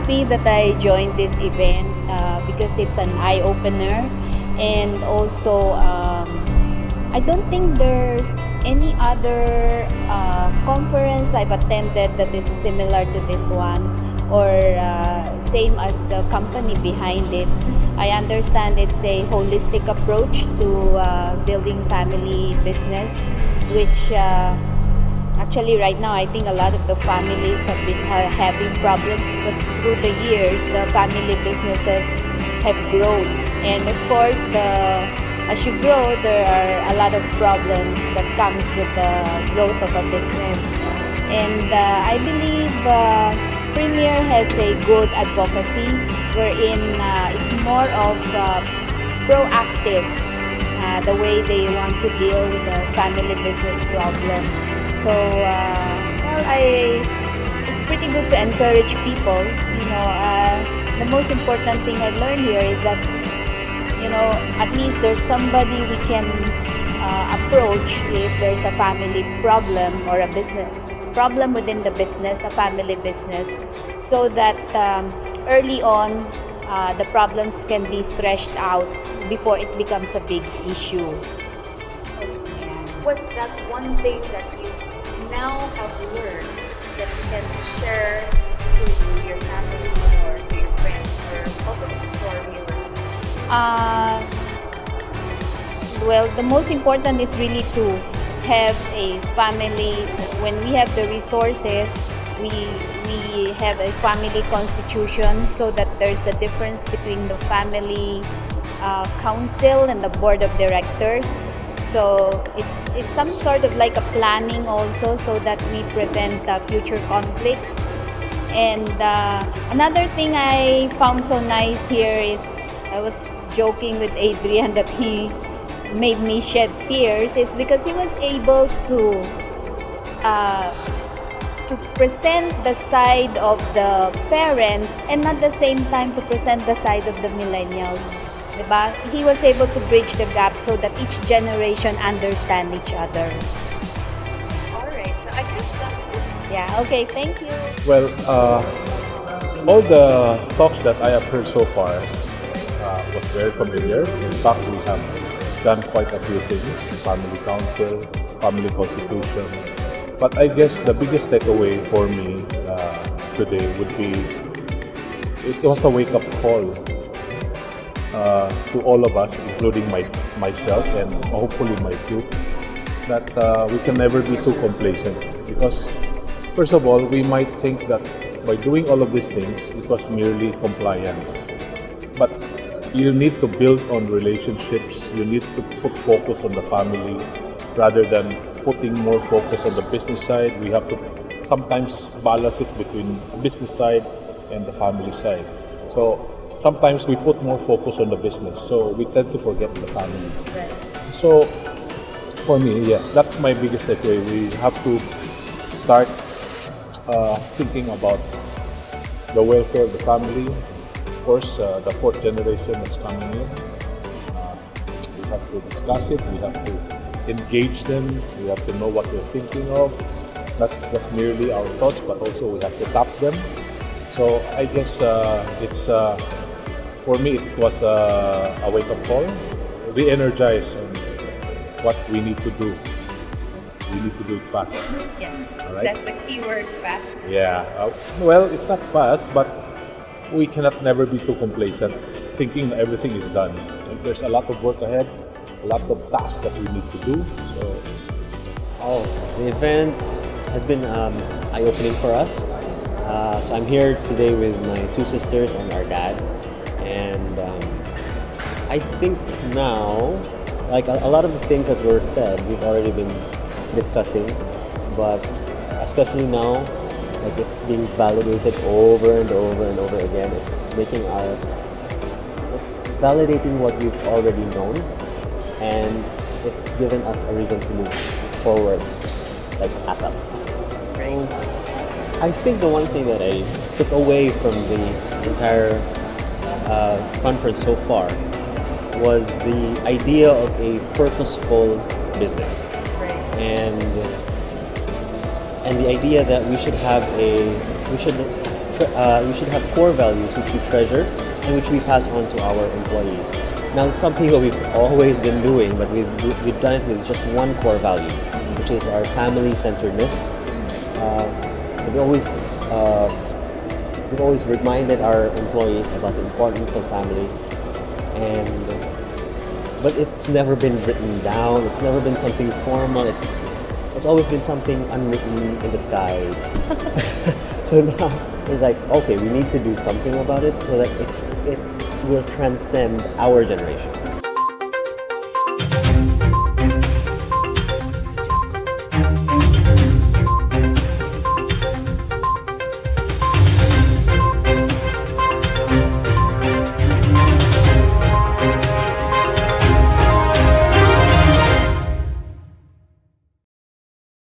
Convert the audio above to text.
happy that I joined this event because it's an eye-opener, and also I don't think there's any other conference I've attended that is similar to this one, or same as the company behind it. I understand it's a holistic approach to building family business, which actually right now I think a lot of the families have been having problems because through the years the family businesses have grown, and of course as you grow there are a lot of problems that comes with the growth of a business. And I believe Premier has a good advocacy wherein it's more of proactive, the way they want to deal with the family business problem. So it's pretty good to encourage people. The most important thing I learned here is that at least there's somebody we can approach if there's a family problem or a business problem within the business, a family business, so that early on the problems can be threshed out before it becomes a big issue. What's that one thing that you now have learned that you can share to your family or to your friends or also to our viewers? Well, the most important is really to have a family. When we have the resources, we have a family constitution, so that there's a difference between the family council and the board of directors. So it's some sort of like a planning also, so that we prevent future conflicts. And another thing I found so nice here is, I was joking with Adrian that he made me shed tears. It's because he was able to present the side of the parents and at the same time to present the side of the millennials. Diba? He was able to bridge the gap so that each generation understand each other. Alright, so I guess that's it. Yeah, okay, thank you. Well, all the talks that I have heard so far was very familiar. In fact, we have done quite a few things: family council, family constitution. But I guess the biggest takeaway for me today would be, it was a wake-up call to all of us, including myself and hopefully my group, that we can never be too complacent. Because first of all, we might think that by doing all of these things, it was merely compliance. But you need to build on relationships. You need to put focus on the family rather than putting more focus on the business side. We have to sometimes balance it between the business side and the family side. So sometimes we put more focus on the business, so we tend to forget the family. Right. So for me, yes, that's my biggest takeaway. We have to start thinking about the welfare of the family. Of course, the fourth generation that's coming in. We have to discuss it. We have to engage them. We have to know what they're thinking of. Not just merely our thoughts, but also we have to tap them. So I guess it's for me it was a wake-up call, re-energize on what we need to do. We need to do it fast. Yes, All right? that's the key word, fast. Yeah. Well, it's not fast, but we cannot never be too complacent, thinking everything is done. And there's a lot of work ahead, a lot of tasks that we need to do. So, the event has been eye-opening for us. So I'm here today with my two sisters and our dad. And I think now, like a lot of the things that were said, we've already been discussing. But especially now, like it's being validated over and over and over again. It's validating what we've already known, and it's given us a reason to move forward, like ASAP. Right. I think the one thing that I took away from the entire conference so far was the idea of a purposeful business. Right. And the idea that we should core values which we treasure and which we pass on to our employees. Now, it's something that we've always been doing, but we've done it with just one core value, which is our family-centeredness. We've always reminded our employees about the importance of family, but it's never been written down. It's never been something formal. It's always been something unwritten in the skies. So now it's like, okay, we need to do something about it so that it will transcend our generation.